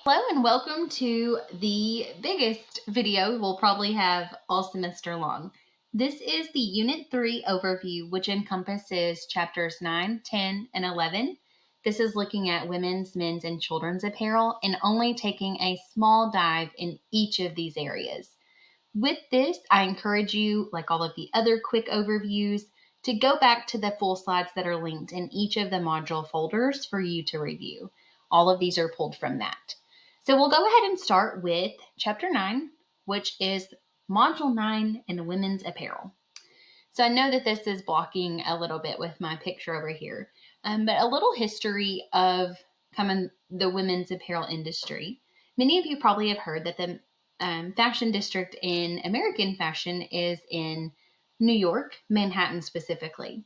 Hello and welcome to the biggest video we'll probably have all semester long. This is the Unit 3 overview, which encompasses chapters 9, 10, and 11. This is looking at women's, men's, and children's apparel and only taking a small dive in each of these areas. With this, I encourage you, like all of the other quick overviews, to go back to the full slides that are linked in each of the module folders for you to review. All of these are pulled from that. So we'll go ahead and start with Chapter 9, which is Module 9 in Women's Apparel. So I know that this is blocking a little bit with my picture over here, but a little history of the women's apparel industry. Many of you probably have heard that the fashion district in American fashion is in New York, Manhattan specifically.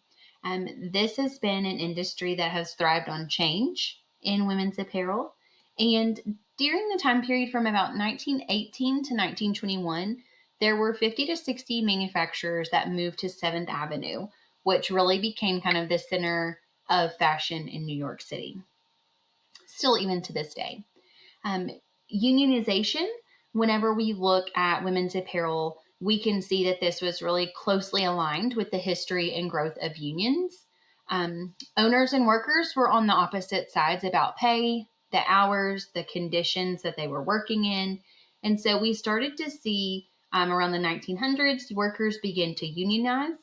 This has been an industry that has thrived on change in women's apparel. And during the time period from about 1918 to 1921, there were 50 to 60 manufacturers that moved to 7th Avenue, which really became kind of the center of fashion in New York City, still even to this day. Unionization, whenever we look at women's apparel, we can see that this was really closely aligned with the history and growth of unions. Owners and workers were on the opposite sides about pay, the hours, the conditions that they were working in. And so we started to see around the 1900s, workers begin to unionize,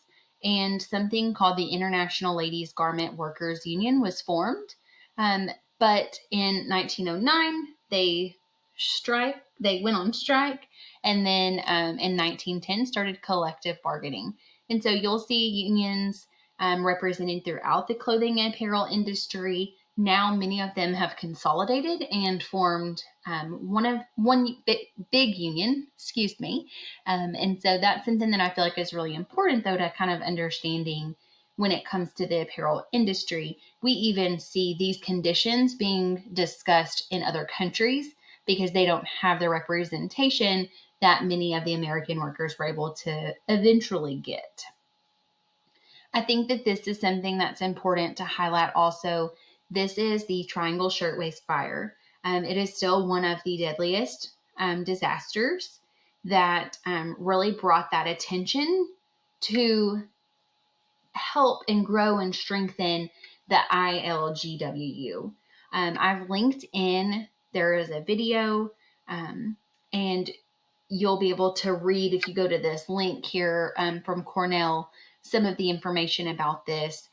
and something called the International Ladies Garment Workers Union was formed. But in 1909, they went on strike, and then in 1910 started collective bargaining. And so you'll see unions represented throughout the clothing and apparel industry. Now many of them have consolidated and formed one big union, and so that's something that I feel like is really important, though, to kind of understanding when it comes to the apparel industry. We even see these conditions being discussed in other countries because they don't have the representation that many of the American workers were able to eventually get. I think that this is something that's important to highlight also. This is the Triangle Shirtwaist Fire. It is still one of the deadliest disasters that really brought that attention to help and grow and strengthen the ILGWU. I've linked in, there is a video, and you'll be able to read, if you go to this link here from Cornell, some of the information about this.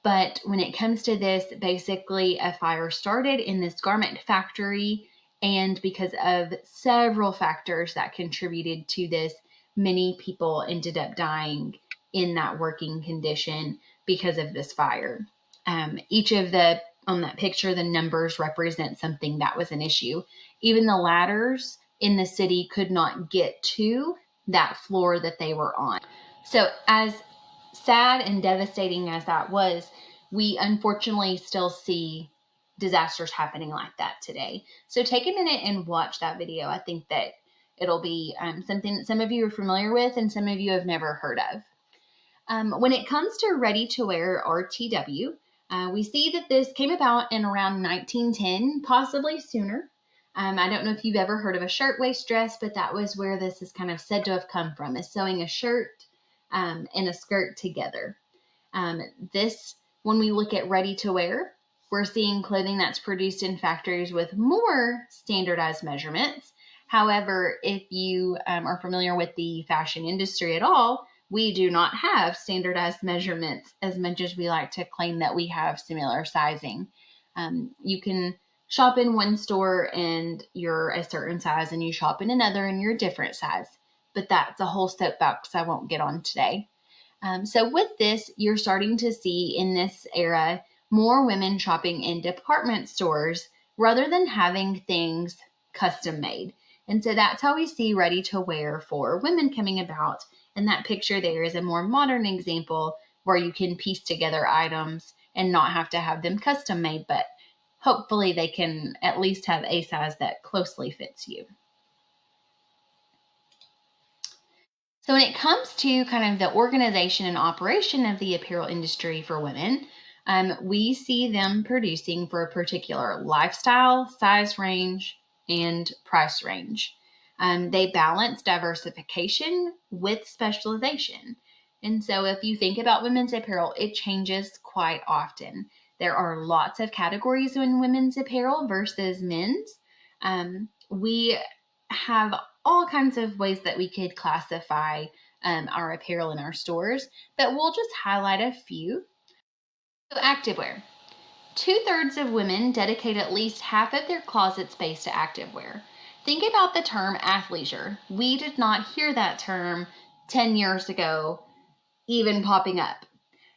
But when it comes to this, basically a fire started in this garment factory, and because of several factors that contributed to this, many people ended up dying in that working condition because of this fire. Each of on that picture, the numbers represent something that was an issue. Even the ladders in the city could not get to that floor that they were on. So as sad and devastating as that was, we unfortunately still see disasters happening like that today. So take a minute and watch that video. I think that it'll be something that some of you are familiar with and some of you have never heard of. When it comes to ready-to-wear RTW, we see that this came about in around 1910, possibly sooner. I don't know if you've ever heard of a shirtwaist dress, but that was where this is kind of said to have come from, is sewing a shirt and a skirt together. When we look at ready-to-wear, we're seeing clothing that's produced in factories with more standardized measurements. However, if you are familiar with the fashion industry at all, we do not have standardized measurements as much as we like to claim that we have similar sizing. You can shop in one store and you're a certain size, and you shop in another and you're a different size. But that's a whole soapbox I won't get on today. So with this, you're starting to see in this era more women shopping in department stores rather than having things custom made. And so that's how we see ready to wear for women coming about. And that picture there is a more modern example where you can piece together items and not have to have them custom made, but hopefully they can at least have a size that closely fits you. So when it comes to kind of the organization and operation of the apparel industry for women, we see them producing for a particular lifestyle, size range, and price range. They balance diversification with specialization. And so if you think about women's apparel, it changes quite often. There are lots of categories in women's apparel versus men's. We have all kinds of ways that we could classify our apparel in our stores, but we'll just highlight a few. So activewear. 2/3 of women dedicate at least half of their closet space to activewear. Think about the term athleisure. We did not hear that term 10 years ago even popping up.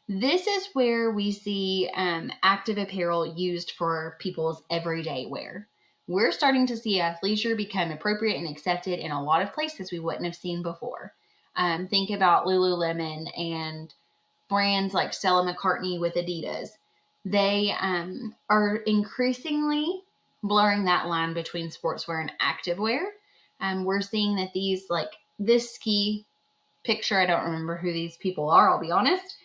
This is where we see active apparel used for people's everyday wear. We're starting to see athleisure become appropriate and accepted in a lot of places we wouldn't have seen before. Think about Lululemon and brands like Stella McCartney with Adidas. They are increasingly blurring that line between sportswear and activewear. We're seeing that this ski picture, I don't remember who these people are, I'll be honest.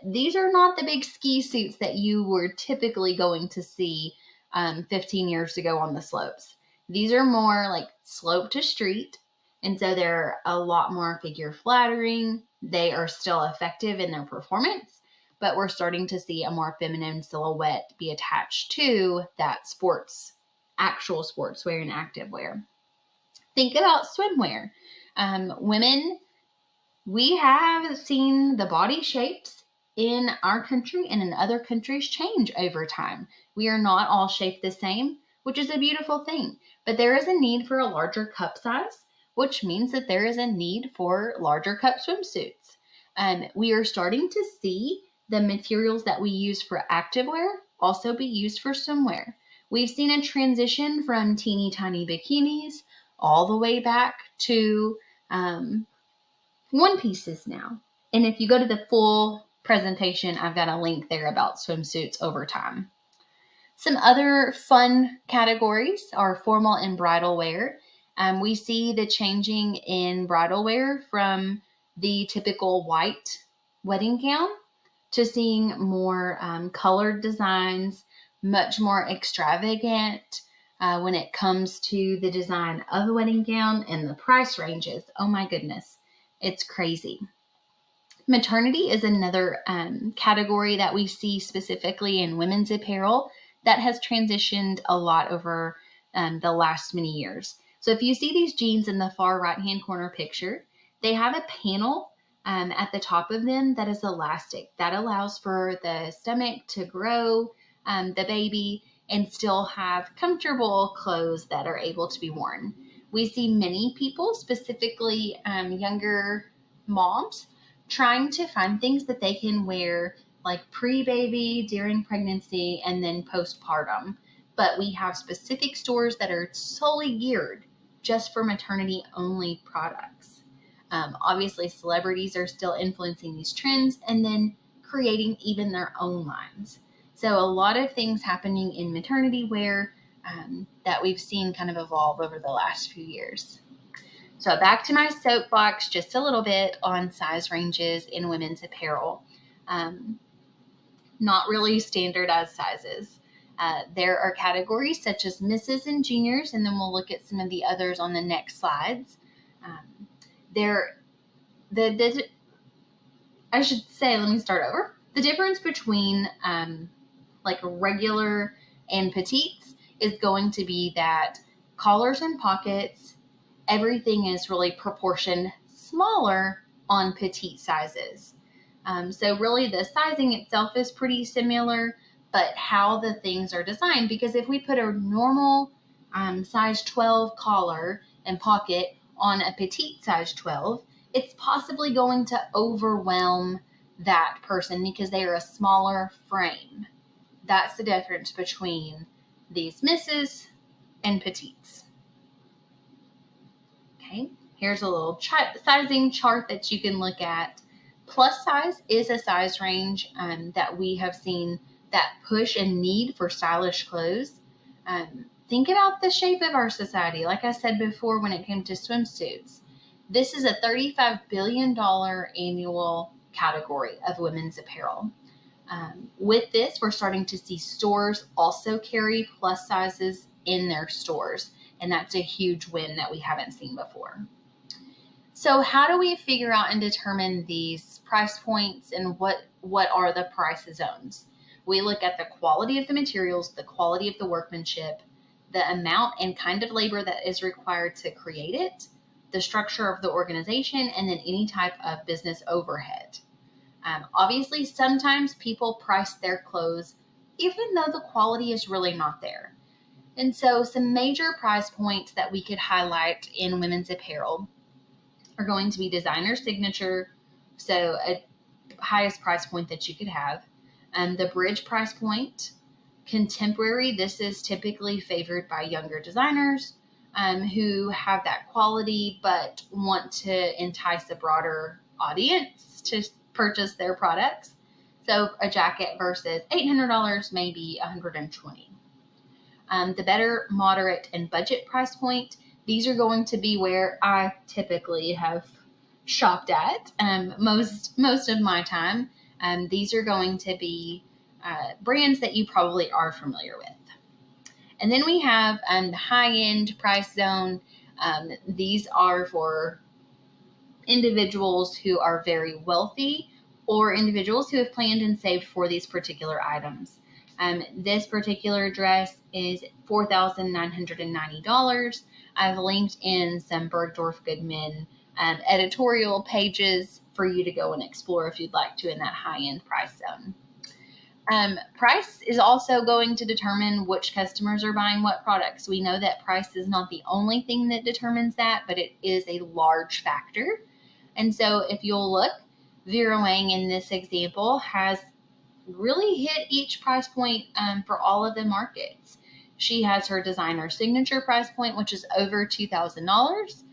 These are not the big ski suits that you were typically going to see 15 years ago on the slopes. These are more like slope to street, and so they're a lot more figure flattering. They are still effective in their performance, but we're starting to see a more feminine silhouette be attached to that actual sportswear and activewear. Think about swimwear. Women, we have seen the body shapes in our country and in other countries change over time. We are not all shaped the same, which is a beautiful thing. But there is a need for a larger cup size, which means that there is a need for larger cup swimsuits. We are starting to see the materials that we use for activewear also be used for swimwear. We've seen a transition from teeny tiny bikinis all the way back to one pieces now. And if you go to the full presentation, I've got a link there about swimsuits over time. Some other fun categories are formal and bridal wear. We see the changing in bridal wear from the typical white wedding gown to seeing more colored designs, much more extravagant when it comes to the design of the wedding gown and the price ranges. Oh my goodness, it's crazy. Maternity is another category that we see specifically in women's apparel that has transitioned a lot over the last many years. So if you see these jeans in the far right-hand corner picture, they have a panel at the top of them that is elastic. That allows for the stomach to grow the baby and still have comfortable clothes that are able to be worn. We see many people, specifically younger moms, trying to find things that they can wear like pre-baby, during pregnancy, and then postpartum. But we have specific stores that are solely geared just for maternity only products. Obviously, celebrities are still influencing these trends and then creating even their own lines. So a lot of things happening in maternity wear that we've seen kind of evolve over the last few years. So back to my soapbox just a little bit on size ranges in women's apparel. Not really standardized sizes. There are categories such as misses and juniors, and then we'll look at some of the others on the next slides. I should say, let me start over. The difference between like regular and petites is going to be that collars and pockets, everything is really proportioned smaller on petite sizes. So really the sizing itself is pretty similar, but how the things are designed, because if we put a normal size 12 collar and pocket on a petite size 12, it's possibly going to overwhelm that person because they are a smaller frame. That's the difference between these misses and petites. Okay, here's a little sizing chart that you can look at. Plus size is a size range that we have seen that push and need for stylish clothes. Think about the shape of our society. Like I said before, when it came to swimsuits, this is a $35 billion annual category of women's apparel. With this, we're starting to see stores also carry plus sizes in their stores. And that's a huge win that we haven't seen before. So how do we figure out and determine these price points, and what are the price zones? We look at the quality of the materials, the quality of the workmanship, the amount and kind of labor that is required to create it, the structure of the organization, and then any type of business overhead. Obviously, sometimes people price their clothes even though the quality is really not there. And so some major price points that we could highlight in women's apparel are going to be designer signature, so a highest price point that you could have. The bridge price point, contemporary, this is typically favored by younger designers who have that quality but want to entice a broader audience to purchase their products. So a jacket versus $800, maybe $120. The better, moderate, and budget price point, these are going to be where I typically have shopped at most of my time. These are going to be brands that you probably are familiar with. And then we have the high-end price zone. These are for individuals who are very wealthy or individuals who have planned and saved for these particular items. This particular dress is $4,990. I've linked in some Bergdorf Goodman editorial pages for you to go and explore if you'd like to in that high-end price zone. Price is also going to determine which customers are buying what products. We know that price is not the only thing that determines that, but it is a large factor. And so if you'll look, Vera Wang in this example has really hit each price point for all of the markets. She has her designer signature price point, which is over $2,000.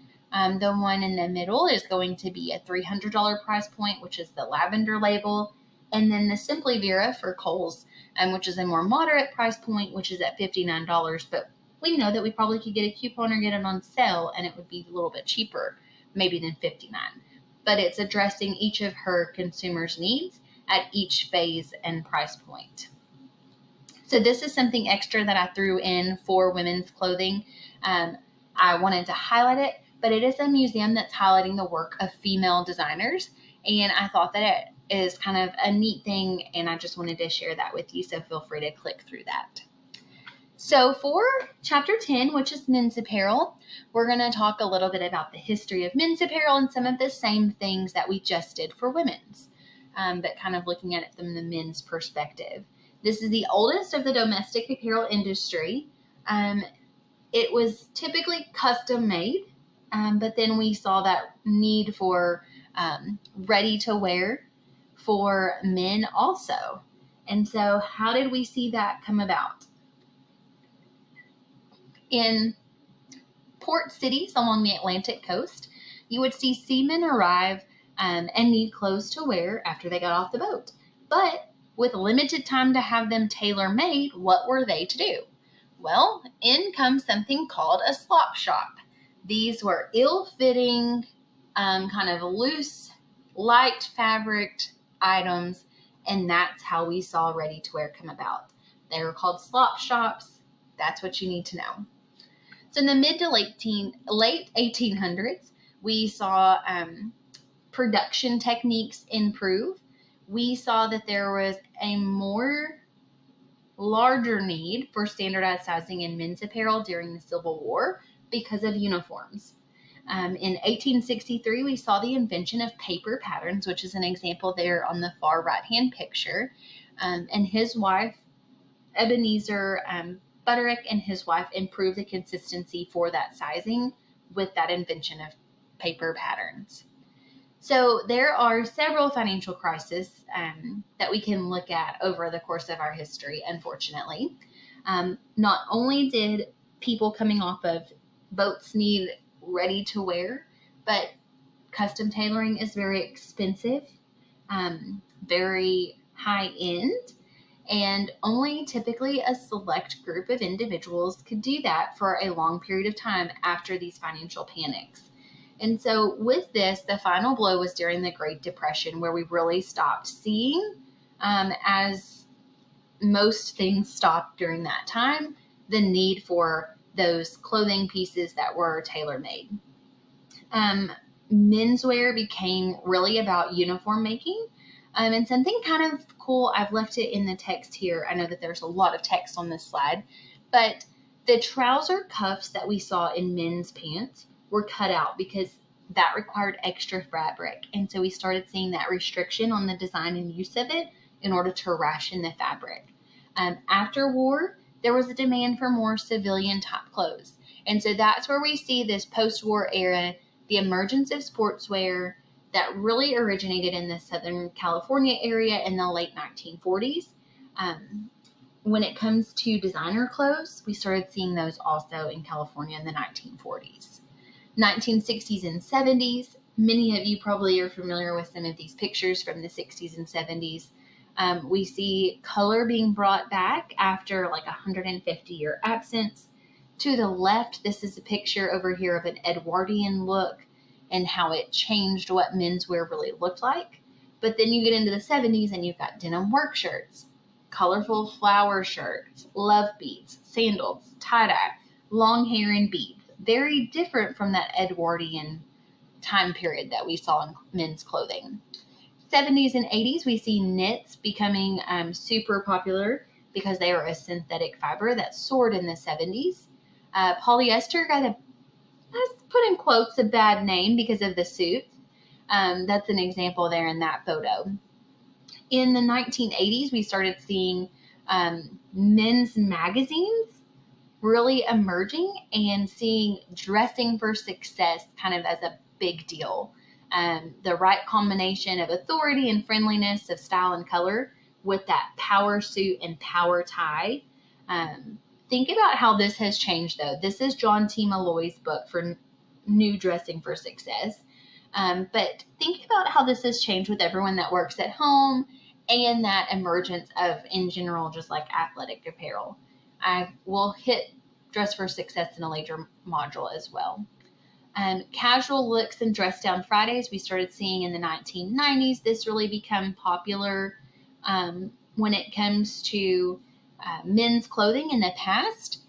The one in the middle is going to be a $300 price point, which is the lavender label. And then the Simply Vera for Kohl's, which is a more moderate price point, which is at $59. But we know that we probably could get a coupon or get it on sale, and it would be a little bit cheaper, maybe than $59. But it's addressing each of her consumers' needs at each phase and price point. So this is something extra that I threw in for women's clothing. I wanted to highlight it, but it is a museum that's highlighting the work of female designers. And I thought that it is kind of a neat thing, and I just wanted to share that with you, so feel free to click through that. So for chapter 10, which is men's apparel, we're going to talk a little bit about the history of men's apparel and some of the same things that we just did for women's, but kind of looking at it from the men's perspective. This is the oldest of the domestic apparel industry. It was typically custom made, but then we saw that need for ready to wear for men also. And so how did we see that come about? In port cities along the Atlantic coast, you would see seamen arrive and need clothes to wear after they got off the boat. But with limited time to have them tailor-made, what were they to do? Well, in comes something called a slop shop. These were ill-fitting, kind of loose, light fabric items, and that's how we saw ready-to-wear come about. They were called slop shops. That's what you need to know. So in the mid to late 1800s, we saw production techniques improve. We saw that there was a more larger need for standardized sizing in men's apparel during the Civil War because of uniforms. In 1863, we saw the invention of paper patterns, which is an example there on the far right-hand picture. And his wife, Ebenezer Butterick, and his wife improved the consistency for that sizing with that invention of paper patterns. So there are several financial crises that we can look at over the course of our history, unfortunately. Not only did people coming off of boats need ready to wear, but custom tailoring is very expensive, very high end, and only typically a select group of individuals could do that for a long period of time after these financial panics. And so with this, the final blow was during the Great Depression, where we really stopped seeing, as most things stopped during that time, the need for those clothing pieces that were tailor-made. Menswear became really about uniform making. And something kind of cool, I've left it in the text here. I know that there's a lot of text on this slide, but the trouser cuffs that we saw in men's pants were cut out because that required extra fabric. And so we started seeing that restriction on the design and use of it in order to ration the fabric. After war, there was a demand for more civilian type clothes. And so that's where we see this post-war era, the emergence of sportswear that really originated in the Southern California area in the late 1940s. When it comes to designer clothes, we started seeing those also in California in the 1940s. 1960s and 70s, many of you probably are familiar with some of these pictures from the 60s and 70s. We see color being brought back after like 150-year absence. To the left, this is a picture over here of an Edwardian look and how it changed what menswear really looked like. But then you get into the 70s and you've got denim work shirts, colorful flower shirts, love beads, sandals, tie-dye, long hair and beads. Very different from that Edwardian time period that we saw in men's clothing. 70s and 80s, we see knits becoming super popular because they are a synthetic fiber that soared in the 70s. Polyester got a, let's put in quotes, a bad name because of the suit. That's an example there in that photo. In the 1980s, we started seeing men's magazines really emerging and seeing dressing for success kind of as a big deal. The right combination of authority and friendliness of style and color with that power suit and power tie. Think about how this has changed, though. This is John T. Malloy's book for New Dressing for Success. But think about how this has changed with everyone that works at home and that emergence of, in general, just like athletic apparel. I will hit Dress for Success in a later module as well. Casual looks and dress down Fridays we started seeing in the 1990s. This really become popular when it comes to men's clothing. In the past,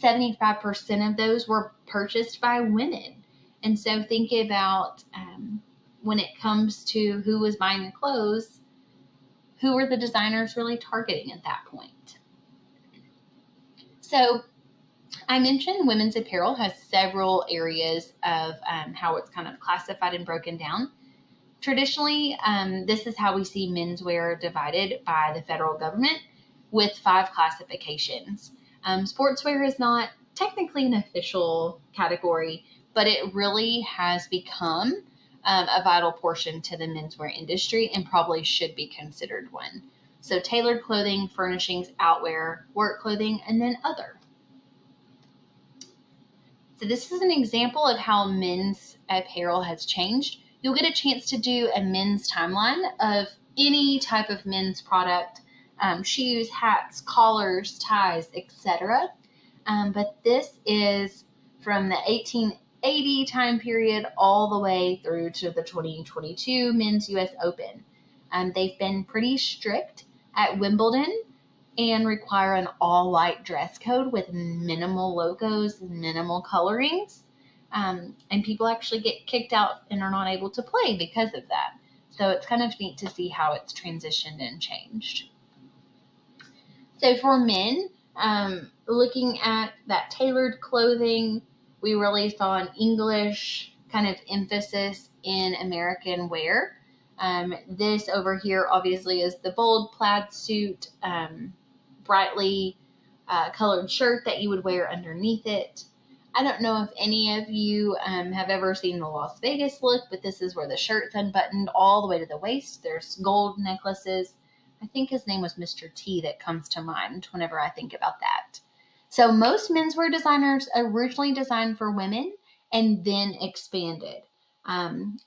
75% of those were purchased by women. And so think about when it comes to who was buying the clothes, who were the designers really targeting at that point? So I mentioned women's apparel has several areas of how it's kind of classified and broken down. Traditionally, this is how we see menswear divided by the federal government with 5 classifications. Sportswear is not technically an official category, but it really has become a vital portion to the menswear industry and probably should be considered one. So tailored clothing, furnishings, outwear, work clothing, and then other. So this is an example of how men's apparel has changed. You'll get a chance to do a men's timeline of any type of men's product, shoes, hats, collars, ties, etc. But this is from the 1880 time period all the way through to the 2022 Men's US Open. They've been pretty strict at Wimbledon and require an all-white dress code with minimal logos, minimal colorings. And people actually get kicked out and are not able to play because of that. So it's kind of neat to see how it's transitioned and changed. So for men, looking at that tailored clothing, we really saw an English kind of emphasis in American wear. This over here obviously is the bold plaid suit, brightly colored shirt that you would wear underneath it. I don't know if any of you have ever seen the Las Vegas look, but this is where the shirt's unbuttoned all the way to the waist. There's gold necklaces. I think his name was Mr. T that comes to mind whenever I think about that. So most menswear designers originally designed for women and then expanded.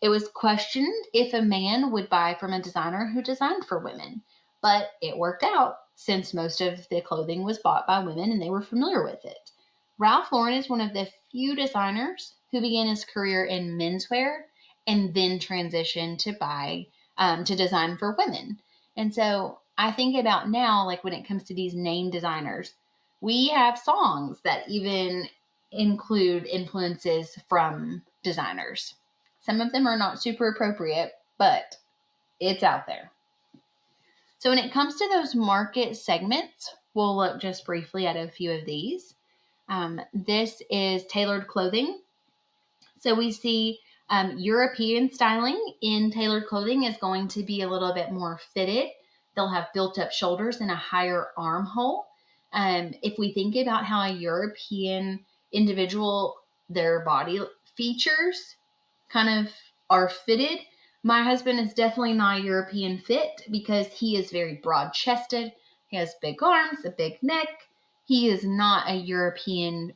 It was questioned if a man would buy from a designer who designed for women, but it worked out since most of the clothing was bought by women and they were familiar with it. Ralph Lauren is one of the few designers who began his career in menswear and then transitioned to design for women. And so I think about now, like when it comes to these name designers, we have songs that even include influences from designers. Some of them are not super appropriate, but it's out there. So when it comes to those market segments, we'll look just briefly at a few of these. This is tailored clothing. So we see European styling in tailored clothing is going to be a little bit more fitted. They'll have built up shoulders and a higher armhole. If we think about how a European individual, their body features kind of are fitted, my husband is definitely not a European fit because he is very broad chested. He has big arms, a big neck. He is not a European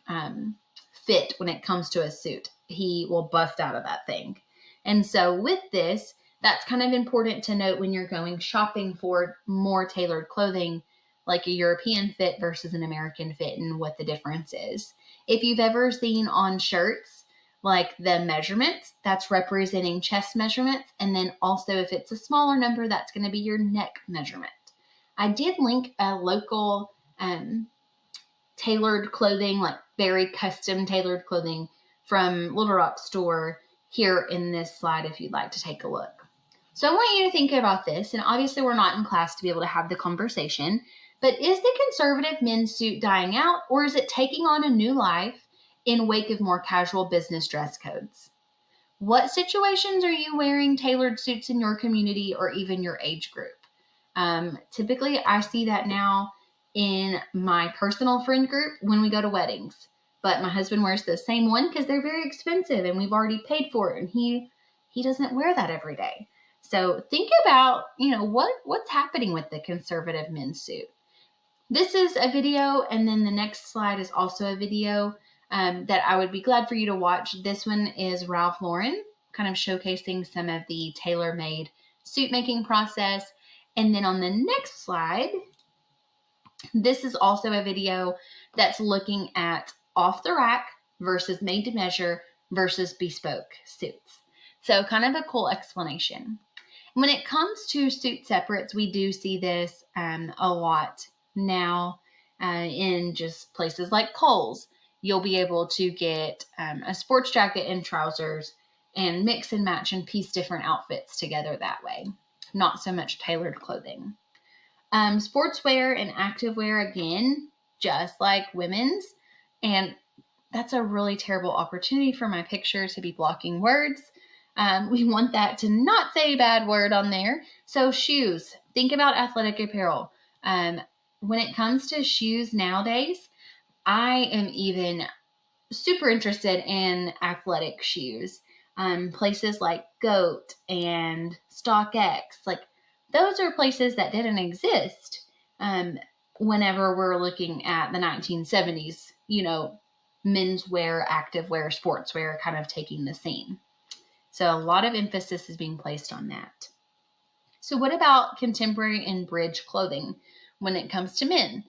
fit when it comes to a suit. He will bust out of that thing. And so with this, that's kind of important to note when you're going shopping for more tailored clothing, like a European fit versus an American fit, and what the difference is. If you've ever seen on shirts, like the measurements, that's representing chest measurements. And then also if it's a smaller number, that's going to be your neck measurement. I did link a local tailored clothing, like very custom tailored clothing from Little Rock store here in this slide if you'd like to take a look. So I want you to think about this, and obviously we're not in class to be able to have the conversation, but is the conservative men's suit dying out, or is it taking on a new life in wake of more casual business dress codes? What situations are you wearing tailored suits in your community or even your age group? Typically, I see that now in my personal friend group when we go to weddings. But my husband wears the same one because they're very expensive and we've already paid for it, and he doesn't wear that every day. So think about, what's happening with the conservative men's suit. This is a video, and then the next slide is also a video that I would be glad for you to watch. This one is Ralph Lauren, kind of showcasing some of the tailor-made suit making process. And then on the next slide, this is also a video that's looking at off the rack versus made to measure versus bespoke suits. So kind of a cool explanation. When it comes to suit separates, we do see this a lot now in just places like Kohl's. You'll be able to get a sports jacket and trousers and mix and match and piece different outfits together that way. Not so much tailored clothing. Sportswear and activewear, again, just like women's. And that's a really terrible opportunity for my picture to be blocking words. We want that to not say a bad word on there. So shoes, think about athletic apparel. When it comes to shoes nowadays, I am even super interested in athletic shoes. Places like GOAT and StockX, like those are places that didn't exist whenever we're looking at the 1970s, menswear, activewear, sportswear kind of taking the scene. So a lot of emphasis is being placed on that. So what about contemporary and bridge clothing when it comes to men?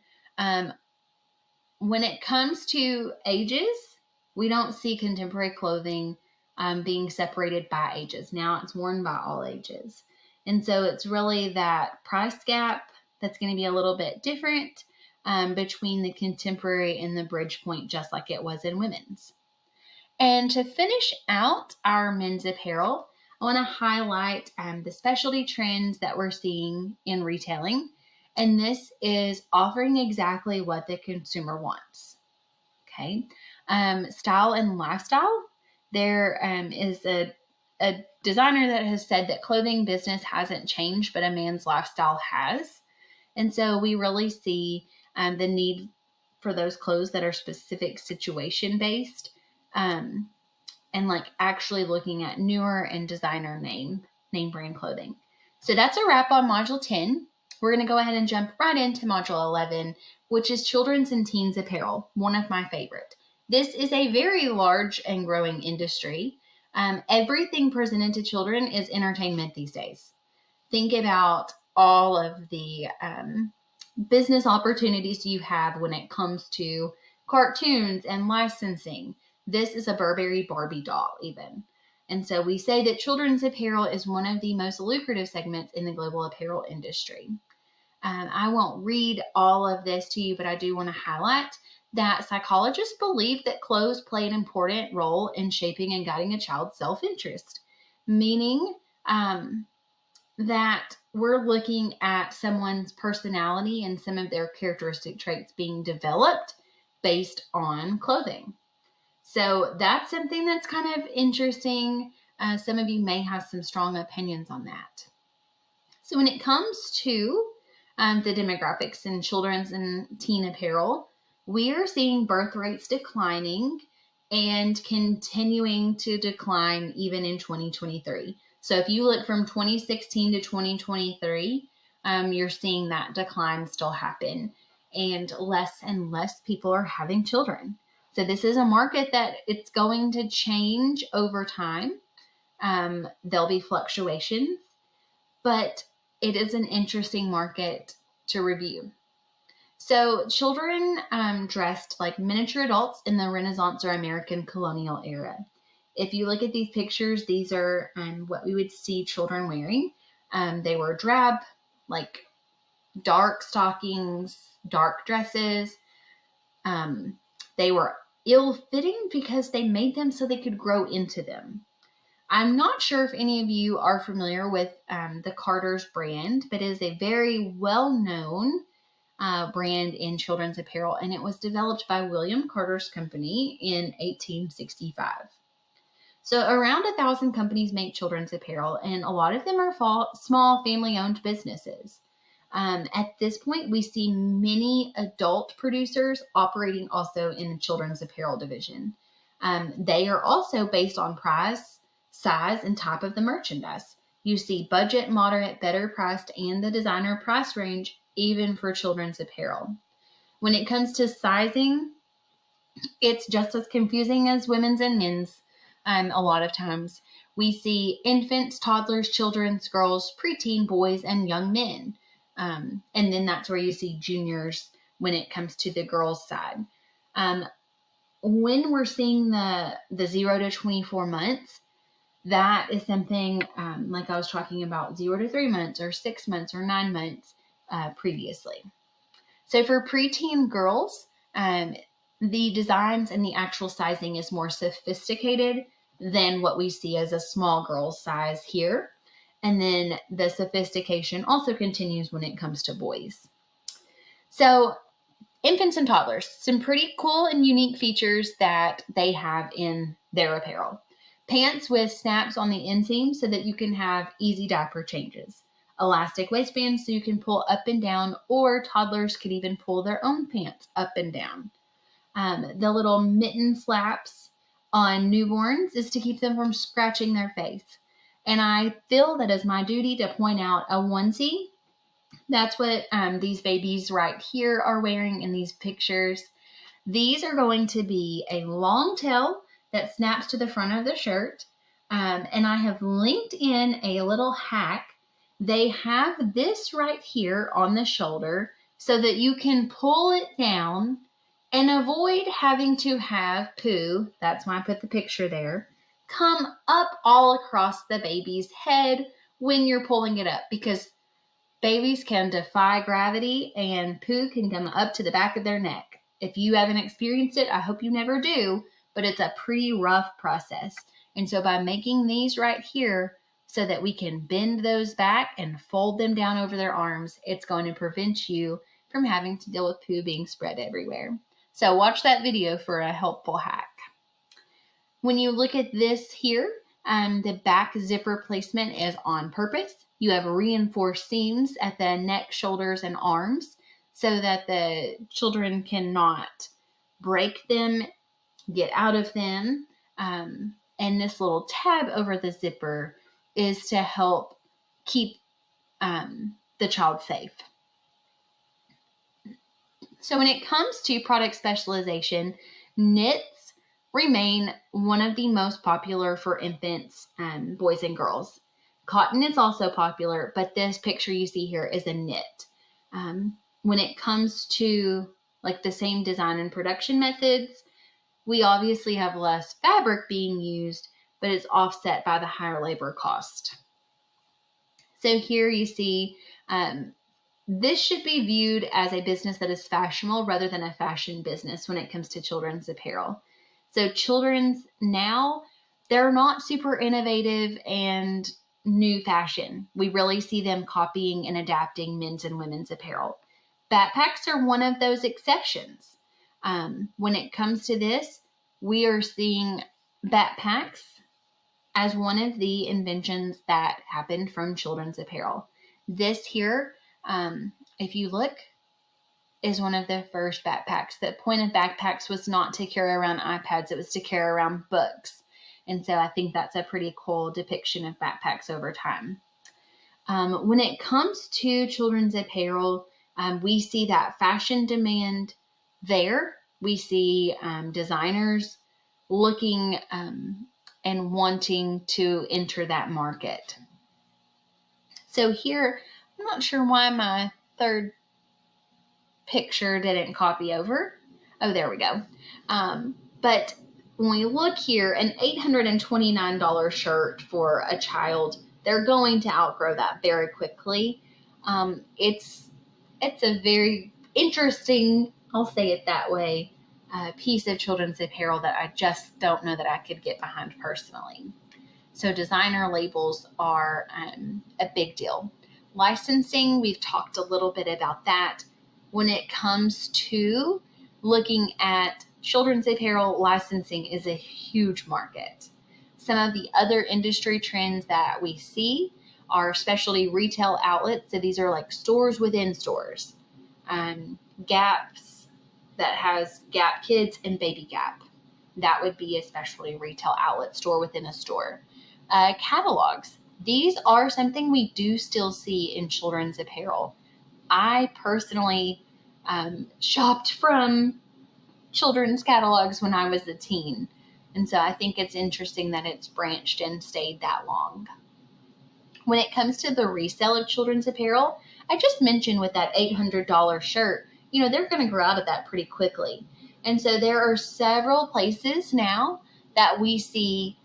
When it comes to ages, we don't see contemporary clothing being separated by ages. Now it's worn by all ages. And so it's really that price gap that's going to be a little bit different between the contemporary and the bridge point, just like it was in women's. And to finish out our men's apparel, I want to highlight the specialty trends that we're seeing in retailing. And this is offering exactly what the consumer wants. Okay. Style and lifestyle. There is a designer that has said that clothing business hasn't changed, but a man's lifestyle has. And so we really see the need for those clothes that are specific situation based, and like actually looking at newer and designer name brand clothing. So that's a wrap on module 10. We're going to go ahead and jump right into module 11, which is children's and teens apparel, one of my favorite. This is a very large and growing industry. Everything presented to children is entertainment these days. Think about all of the business opportunities you have when it comes to cartoons and licensing. This is a Burberry Barbie doll even. And so we say that children's apparel is one of the most lucrative segments in the global apparel industry. I won't read all of this to you, but I do want to highlight that psychologists believe that clothes play an important role in shaping and guiding a child's self-interest, meaning that we're looking at someone's personality and some of their characteristic traits being developed based on clothing. So that's something that's kind of interesting. Some of you may have some strong opinions on that. So when it comes to the demographics in children's and teen apparel, we are seeing birth rates declining and continuing to decline even in 2023. So if you look from 2016 to 2023, you're seeing that decline still happen, and less people are having children. So this is a market that it's going to change over time. There'll be fluctuations, but it is an interesting market to review. So children dressed like miniature adults in the Renaissance or American colonial era. If you look at these pictures, these are what we would see children wearing. They were drab, like dark stockings, dark dresses. They were ill-fitting because they made them so they could grow into them. I'm not sure if any of you are familiar with the Carter's brand, but it is a very well-known brand in children's apparel, and it was developed by William Carter's company in 1865. So around 1,000 companies make children's apparel, and a lot of them are small family-owned businesses. At this point, we see many adult producers operating also in the children's apparel division. They are also based on price, size, and type of the merchandise. You see budget, moderate, better priced, and the designer price range, even for children's apparel. When it comes to sizing, it's just as confusing as women's and men's. A lot of times we see infants, toddlers, children's, girls, preteen boys, and young men. And then that's where you see juniors when it comes to the girls' side. When we're seeing the 0 to 24 months, that is something like I was talking about 0 to 3 months or 6 months or 9 months previously. So for preteen girls, the designs and the actual sizing is more sophisticated than what we see as a small girl's size here. And then the sophistication also continues when it comes to boys. So infants and toddlers, some pretty cool and unique features that they have in their apparel. Pants with snaps on the inseam so that you can have easy diaper changes. Elastic waistbands so you can pull up and down, or toddlers could even pull their own pants up and down. The little mitten flaps on newborns is to keep them from scratching their face. And I feel that it's my duty to point out a onesie. That's what these babies right here are wearing in these pictures. These are going to be a long tail that snaps to the front of the shirt. And I have linked in a little hack. They have this right here on the shoulder so that you can pull it down and avoid having to have poo, that's why I put the picture there, come up all across the baby's head when you're pulling it up, because babies can defy gravity and poo can come up to the back of their neck. If you haven't experienced it, I hope you never do, but it's a pretty rough process. And so by making these right here so that we can bend those back and fold them down over their arms, it's going to prevent you from having to deal with poo being spread everywhere. So watch that video for a helpful hack. When you look at this here, the back zipper placement is on purpose. You have reinforced seams at the neck, shoulders, and arms so that the children cannot break them, get out of them. And this little tab over the zipper is to help keep the child safe. So when it comes to product specialization, knits remain one of the most popular for infants, boys and girls. Cotton is also popular, but this picture you see here is a knit. When it comes to like the same design and production methods, we obviously have less fabric being used, but it's offset by the higher labor cost. So here you see This should be viewed as a business that is fashionable rather than a fashion business when it comes to children's apparel. So children's now, they're not super innovative and new fashion. We really see them copying and adapting men's and women's apparel. Backpacks are one of those exceptions. When it comes to this, we are seeing backpacks as one of the inventions that happened from children's apparel. This here, if you look, is one of the first backpacks. The point of backpacks was not to carry around iPads, it was to carry around books. And so I think that's a pretty cool depiction of backpacks over time. When it comes to children's apparel, we see that fashion demand there. We see designers looking and wanting to enter that market. So here, I'm not sure why my third picture didn't copy over. Oh, there we go. But when we look here, an $829 shirt for a child, they're going to outgrow that very quickly. It's a very interesting, I'll say it that way, piece of children's apparel that I just don't know that I could get behind personally. So designer labels are a big deal. Licensing, we've talked a little bit about that. When it comes to looking at children's apparel, licensing is a huge market. Some of the other industry trends that we see are specialty retail outlets. So these are like stores within stores. Gaps that has Gap Kids and Baby Gap. That would be a specialty retail outlet store within a store. Catalogs. These are something we do still see in children's apparel. I personally shopped from children's catalogs when I was a teen. And so I think it's interesting that it's branched and stayed that long. When it comes to the resale of children's apparel, I just mentioned with that $800 shirt, they're going to grow out of that pretty quickly. And so there are several places now that we see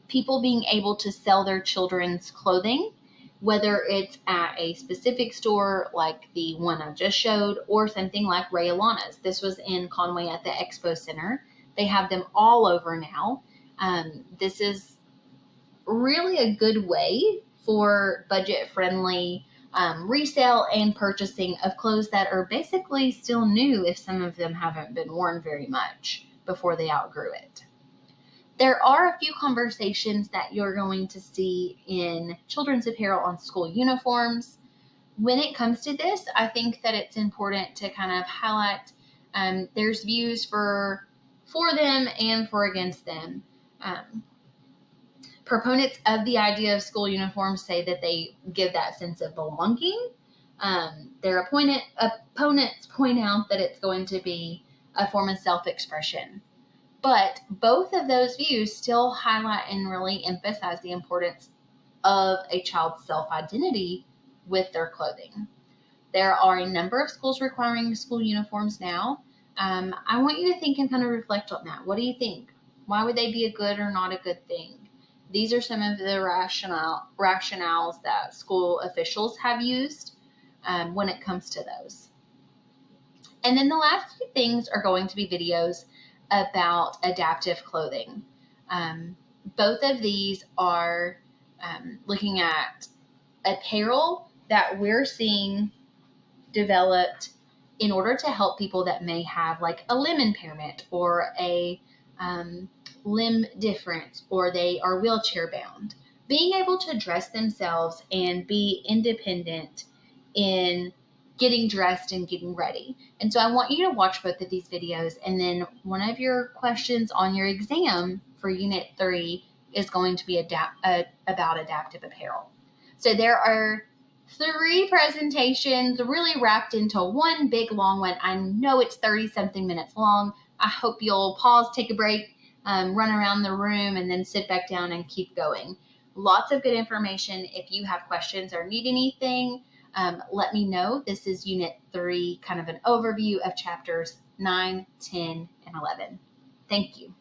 people being able to sell their children's clothing, whether it's at a specific store like the one I just showed or something like Ray Alana's. This was in Conway at the Expo Center. They have them all over now. This is really a good way for budget-friendly resale and purchasing of clothes that are basically still new if some of them haven't been worn very much before they outgrew it. There are a few conversations that you're going to see in children's apparel on school uniforms. When it comes to this, I think that it's important to kind of highlight there's views for them and for against them. Proponents of the idea of school uniforms say that they give that sense of belonging. Their opponents point out that it's going to be a form of self-expression. But both of those views still highlight and really emphasize the importance of a child's self-identity with their clothing. There are a number of schools requiring school uniforms now. I want you to think and kind of reflect on that. What do you think? Why would they be a good or not a good thing? These are some of the rationales that school officials have used when it comes to those. And then the last few things are going to be videos about adaptive clothing. Both of these are looking at apparel that we're seeing developed in order to help people that may have like a limb impairment or a limb difference, or they are wheelchair bound. Being able to dress themselves and be independent in getting dressed and getting ready. And so I want you to watch both of these videos, and then one of your questions on your exam for Unit 3 is going to be about adaptive apparel. So there are 3 presentations really wrapped into one big long one. I know it's 30-something minutes long. I hope you'll pause, take a break, run around the room, and then sit back down and keep going. Lots of good information. If you have questions or need anything, let me know. This is Unit 3, kind of an overview of chapters 9, 10, and 11. Thank you.